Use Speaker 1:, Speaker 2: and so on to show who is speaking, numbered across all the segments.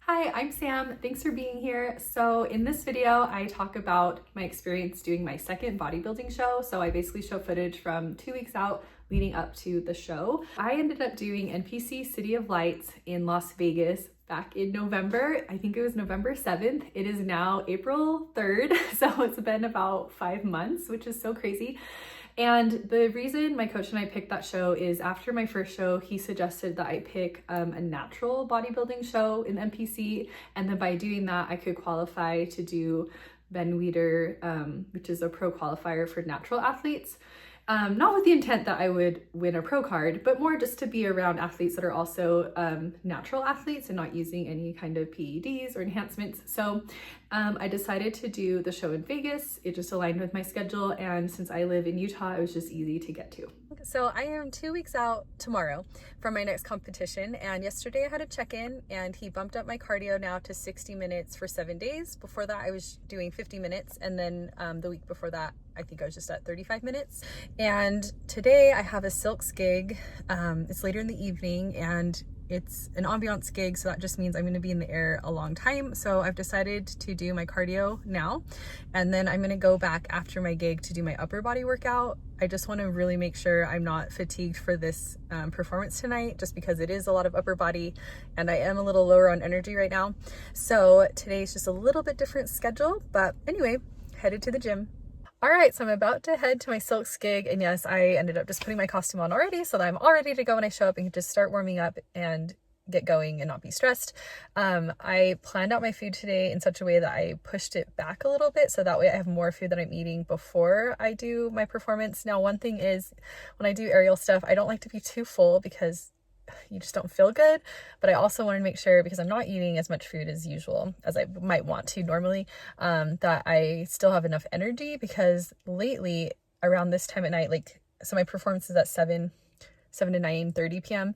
Speaker 1: Hi, I'm Sam. Thanks for being here. So in this video, I talk about my experience doing my second bodybuilding show. So I basically show footage from 2 weeks out leading up to the show. I ended up doing NPC City of Lights in Las Vegas back in November. I think it was November 7th. It is now April 3rd. So it's been about 5 months, which is so crazy. And the reason my coach and I picked that show is after my first show, he suggested that I pick a natural bodybuilding show in NPC. And then by doing that, I could qualify to do Ben Weider, which is a pro qualifier for natural athletes. Not with the intent that I would win a pro card, but more just to be around athletes that are also natural athletes and not using any kind of PEDs or enhancements. So I decided to do the show in Vegas. It just aligned with my schedule, and since I live in Utah, it was just easy to get to. So I am 2 weeks out tomorrow from my next competition, and yesterday I had a check-in and he bumped up my cardio now to 60 minutes for 7 days. Before that I was doing 50 minutes, and then the week before that I think I was just at 35 minutes. And today I have a Silks gig. It's later in the evening and it's an ambiance gig, so that just means I'm going to be in the air a long time. So I've decided to do my cardio now, and then I'm going to go back after my gig to do my upper body workout. I just want to really make sure I'm not fatigued for this performance tonight, just because it is a lot of upper body and I am a little lower on energy right now. So today's just a little bit different schedule, but anyway, headed to the gym. All right, so I'm about to head to my Silks gig, and yes, I ended up just putting my costume on already so that I'm all ready to go when I show up and can just start warming up and get going and not be stressed. I planned out my food today in such a way that I pushed it back a little bit so that way I have more food that I'm eating before I do my performance. Now, one thing is when I do aerial stuff, I don't like to be too full because you just don't feel good, but I also want to make sure, because I'm not eating as much food as usual as I might want to normally, that I still have enough energy, because lately around this time at night, so my performance is at 7 to 9:30 p.m.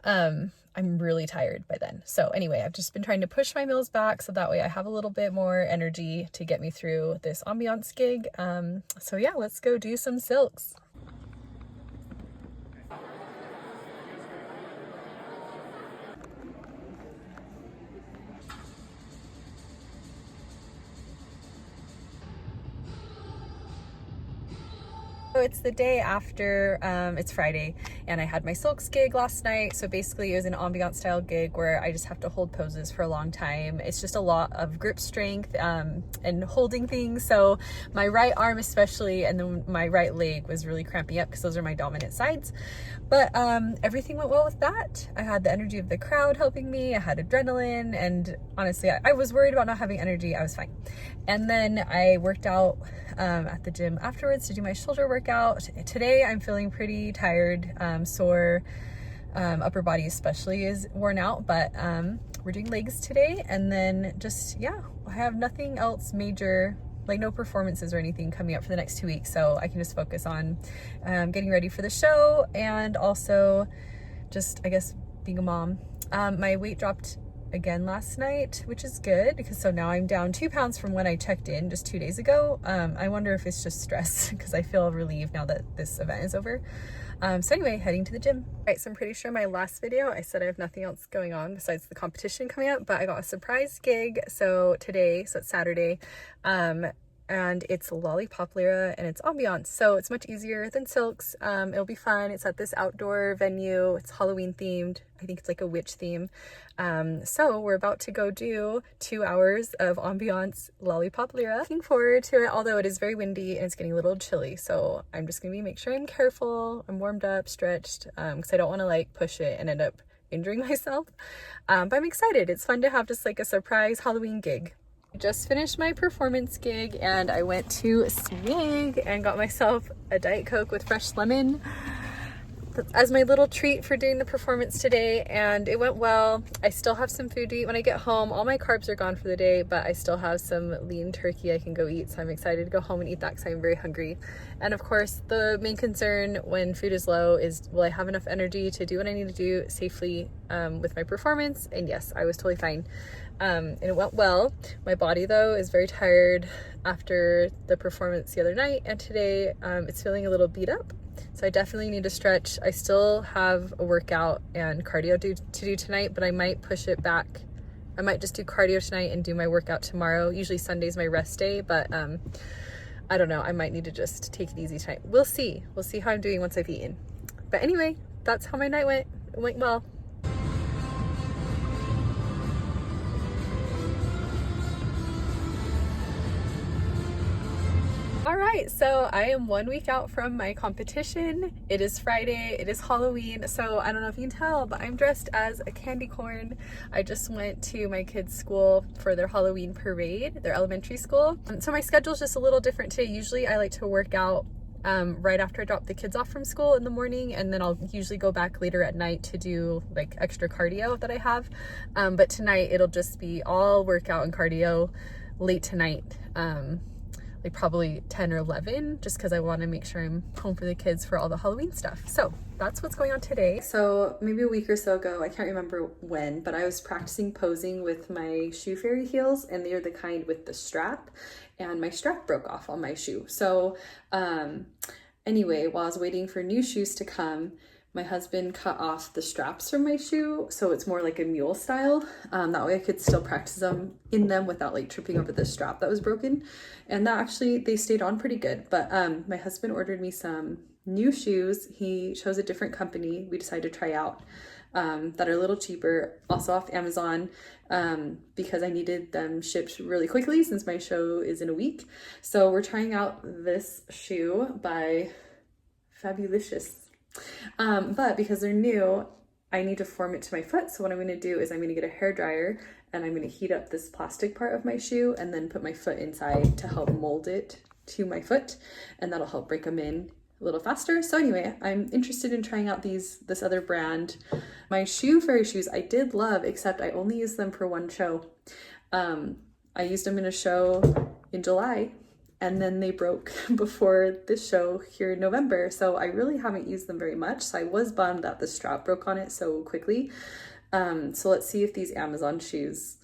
Speaker 1: I'm really tired by then. So anyway, I've just been trying to push my meals back so that way I have a little bit more energy to get me through this ambiance gig. So yeah, let's go do some Silks. So it's the day after, it's Friday, and I had my Silks gig last night. So basically it was an ambiance style gig where I just have to hold poses for a long time. It's just a lot of grip strength and holding things. So my right arm especially, and then my right leg was really cramping up because those are my dominant sides. But everything went well with that. I had the energy of the crowd helping me. I had adrenaline, and honestly, I was worried about not having energy. I was fine. And then I worked out at the gym afterwards to do my shoulder workout. Today I'm feeling pretty tired, sore, upper body especially is worn out, but we're doing legs today. And then just, yeah, I have nothing else major, like no performances or anything coming up for the next 2 weeks, so I can just focus on getting ready for the show and also just, I guess, being a mom. My weight dropped again last night, which is good, because so now I'm down 2 pounds from when I checked in just 2 days ago. I wonder if it's just stress, because I feel relieved now that this event is over. So anyway, heading to the gym. All right, so I'm pretty sure my last video I said I have nothing else going on besides the competition coming up, but I got a surprise gig so today, so it's Saturday, and it's Lollipop Lyra and it's ambiance, so it's much easier than Silks. It'll be fun. It's at this outdoor venue. It's Halloween themed. I think it's like a witch theme. So we're about to go do 2 hours of ambiance Lollipop Lyra. Looking forward to it, although it is very windy and it's getting a little chilly, so I'm just gonna make sure I'm careful. I'm warmed up, stretched, because I don't want to like push it and end up injuring myself. But I'm excited. It's fun to have just like a surprise Halloween gig. I just finished my performance gig and I went to Swig and got myself a Diet Coke with fresh lemon as my little treat for doing the performance today, and it went well. I still have some food to eat when I get home. All my carbs are gone for the day, but I still have some lean turkey I can go eat, so I'm excited to go home and eat that because I'm very hungry. And of course, the main concern when food is low is, will I have enough energy to do what I need to do safely with my performance? And yes, I was totally fine. And it went well. My body though is very tired after the performance the other night, and today it's feeling a little beat up. So I definitely need to stretch. I still have a workout and cardio to do tonight, but I might push it back I might just do cardio tonight and do my workout tomorrow. Usually Sunday's my rest day, but I don't know. I might need to just take it easy tonight. We'll see. We'll see how I'm doing once I've eaten. But anyway, that's how my night went. It went well. All right, so I am 1 week out from my competition. It is Friday, it is Halloween, so I don't know if you can tell, but I'm dressed as a candy corn. I just went to my kids' school for their Halloween parade, their elementary school. So my schedule's just a little different today. Usually I like to work out right after I drop the kids off from school in the morning, and then I'll usually go back later at night to do like extra cardio that I have. But tonight it'll just be all workout and cardio late tonight. Like probably 10 or 11, just because I want to make sure I'm home for the kids for all the Halloween stuff. So that's what's going on today. So maybe a week or so ago, I can't remember when, but I was practicing posing with my shoe fairy heels, and they're the kind with the strap, and my strap broke off on my shoe. So anyway, while I was waiting for new shoes to come, my husband cut off the straps from my shoe, so it's more like a mule style. That way I could still practice in them without like tripping over the strap that was broken. And that actually, they stayed on pretty good. But my husband ordered me some new shoes. He chose a different company we decided to try out that are a little cheaper, also off Amazon, because I needed them shipped really quickly since my show is in a week. So we're trying out this shoe by Fabulicious. But because they're new, I need to form it to my foot. So what I'm going to do is I'm going to get a hair dryer, and I'm going to heat up this plastic part of my shoe and then put my foot inside to help mold it to my foot, and that'll help break them in a little faster. So anyway, I'm interested in trying out this other brand. My shoe fairy shoes I did love, except I only used them for one show. I used them in a show in July, and then they broke before this show here in November. So I really haven't used them very much. So I was bummed that the strap broke on it so quickly. So let's see if these Amazon shoes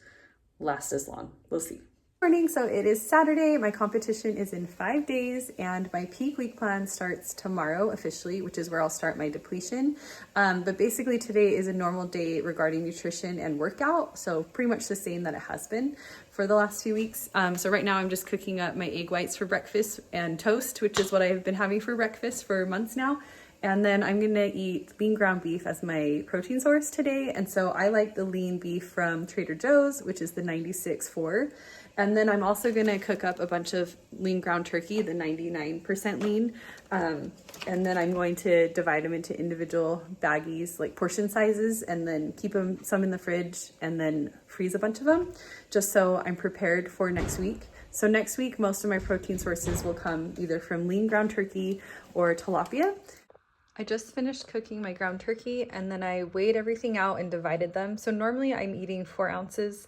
Speaker 1: last as long. We'll see. Morning, so it is Saturday. My competition is in 5 days, and my peak week plan starts tomorrow officially, which is where I'll start my depletion. But basically today is a normal day regarding nutrition and workout, so pretty much the same that it has been for the last few weeks. So right now I'm just cooking up my egg whites for breakfast and toast, which is what I've been having for breakfast for months now. And then I'm gonna eat lean ground beef as my protein source today. And so I like the lean beef from Trader Joe's, which is the 96.4. And then I'm also gonna cook up a bunch of lean ground turkey, the 99% lean. And then I'm going to divide them into individual baggies, like portion sizes, and then keep some in the fridge and then freeze a bunch of them, just so I'm prepared for next week. So next week, most of my protein sources will come either from lean ground turkey or tilapia. I just finished cooking my ground turkey, and then I weighed everything out and divided them. So normally I'm eating 4 ounces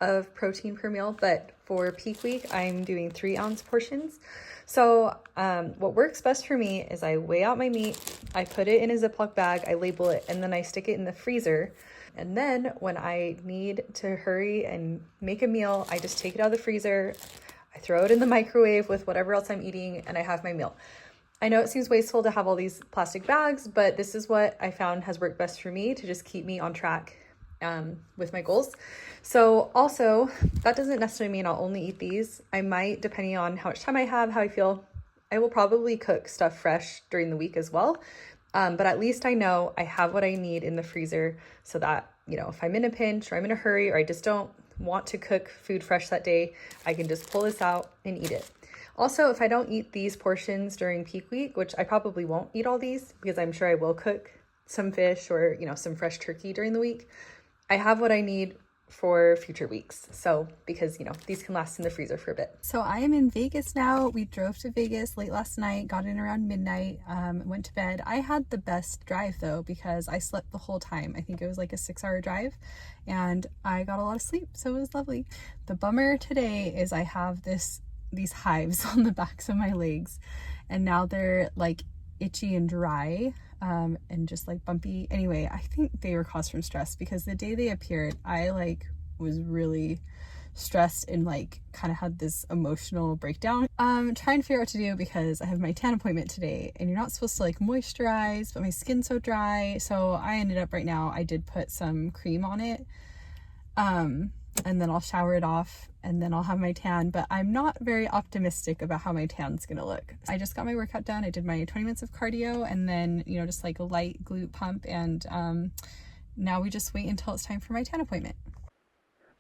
Speaker 1: of protein per meal, but for peak week, I'm doing 3-ounce portions. So what works best for me is I weigh out my meat, I put it in a Ziploc bag, I label it, and then I stick it in the freezer. And then when I need to hurry and make a meal, I just take it out of the freezer, I throw it in the microwave with whatever else I'm eating, and I have my meal. I know it seems wasteful to have all these plastic bags, but this is what I found has worked best for me to just keep me on track with my goals. So also, that doesn't necessarily mean I'll only eat these. I might, depending on how much time I have, how I feel, I will probably cook stuff fresh during the week as well. But at least I know I have what I need in the freezer, so that, you know, if I'm in a pinch or I'm in a hurry or I just don't want to cook food fresh that day, I can just pull this out and eat it. Also, if I don't eat these portions during peak week, which I probably won't eat all these because I'm sure I will cook some fish or, you know, some fresh turkey during the week, I have what I need for future weeks. So, because, you know, these can last in the freezer for a bit. So I am in Vegas now. We drove to Vegas late last night, got in around midnight, went to bed. I had the best drive though, because I slept the whole time. I think it was like a 6-hour drive, and I got a lot of sleep. So it was lovely. The bummer today is I have these hives on the backs of my legs, and now they're like itchy and dry, and just like bumpy. Anyway, I think they were caused from stress, because the day they appeared, I like was really stressed and like kind of had this emotional breakdown. Trying to figure out what to do, because I have my tan appointment today, and you're not supposed to like moisturize, but my skin's so dry. So I ended up right now, I did put some cream on it. and then I'll shower it off, and then I'll have my tan, but I'm not very optimistic about how my tan's gonna look. I just got my workout done. I did my 20 minutes of cardio and then, you know, just like a light glute pump, and now we just wait until it's time for my tan appointment.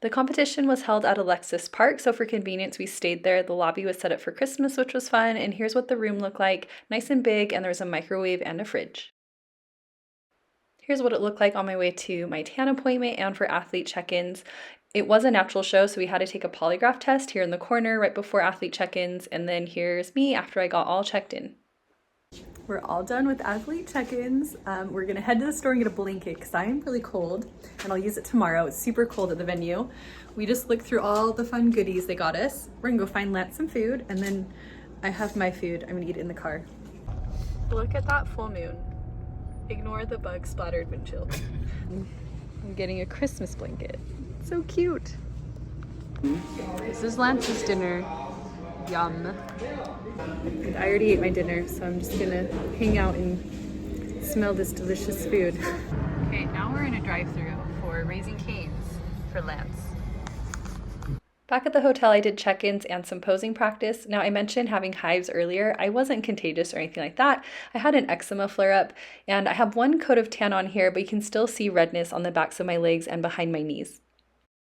Speaker 1: The competition was held at Alexis Park, so for convenience we stayed there. The lobby was set up for Christmas, which was fun, and here's what the room looked like. Nice and big, and there's a microwave and a fridge. Here's what it looked like on my way to my tan appointment and for athlete check-ins. It was a natural show, so we had to take a polygraph test here in the corner right before athlete check-ins, and then here's me after I got all checked in. We're all done with athlete check-ins. We're gonna head to the store and get a blanket because I am really cold, and I'll use it tomorrow. It's super cold at the venue. We just looked through all the fun goodies they got us. We're gonna go find Lance some food, and then I have my food. I'm gonna eat it in the car. Look at that full moon. Ignore the bug splattered windshield. I'm getting a Christmas blanket. It's so cute. This is Lance's dinner. Yum. And I already ate my dinner, so I'm just gonna hang out and smell this delicious food. Okay, now we're in a drive-thru for Raising Cane's for Lance. Back at the hotel, I did check-ins and some posing practice. Now, I mentioned having hives earlier. I wasn't contagious or anything like that. I had an eczema flare-up, and I have one coat of tan on here, but you can still see redness on the backs of my legs and behind my knees.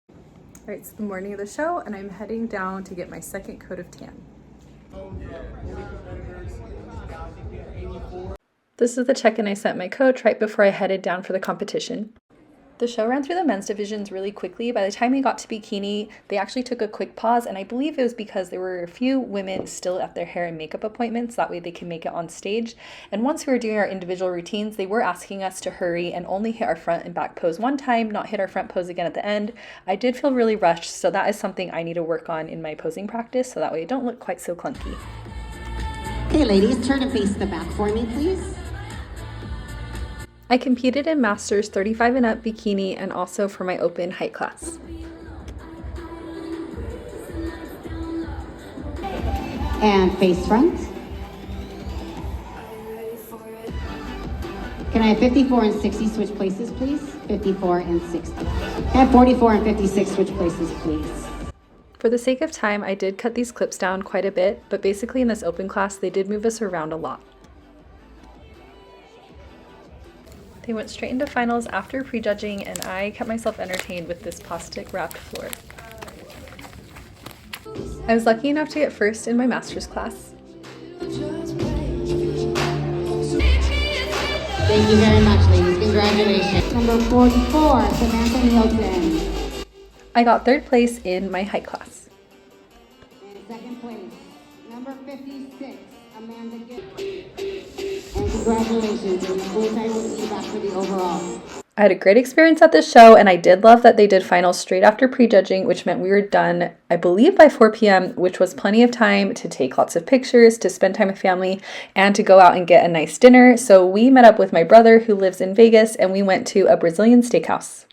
Speaker 1: All right, it's the morning of the show, and I'm heading down to get my second coat of tan. This is the check-in I sent my coach right before I headed down for the competition. The show ran through the men's divisions really quickly. By the time we got to Bikini, they actually took a quick pause, and I believe it was because there were a few women still at their hair and makeup appointments. That way they can make it on stage. And once we were doing our individual routines, they were asking us to hurry and only hit our front and back pose one time, not hit our front pose again at the end. I did feel really rushed, so that is something I need to work on in my posing practice, so that way I don't look quite so clunky.
Speaker 2: Okay, ladies, turn and face the back for me, please.
Speaker 1: I competed in Masters 35 and up bikini and also for my open height class.
Speaker 2: And face front. Can I have 54 and 60 switch places, please? 54 and 60. Can I have 44 and 56 switch places, please?
Speaker 1: For the sake of time, I did cut these clips down quite a bit, but basically in this open class, they did move us around a lot. They went straight into finals after prejudging, and I kept myself entertained with this plastic wrapped floor. I was lucky enough to get first in my master's class.
Speaker 2: Thank you very much, ladies. Congratulations. Number 44, Samantha Hilton.
Speaker 1: I got third place in my height class.
Speaker 2: And second place, number 56, Amanda Gibb. And congratulations, your full title feedback for the overall.
Speaker 1: I had a great experience at this show, and I did love that they did finals straight after prejudging, which meant we were done, I believe, by 4 p.m., which was plenty of time to take lots of pictures, to spend time with family, and to go out and get a nice dinner. So we met up with my brother who lives in Vegas, and we went to a Brazilian steakhouse.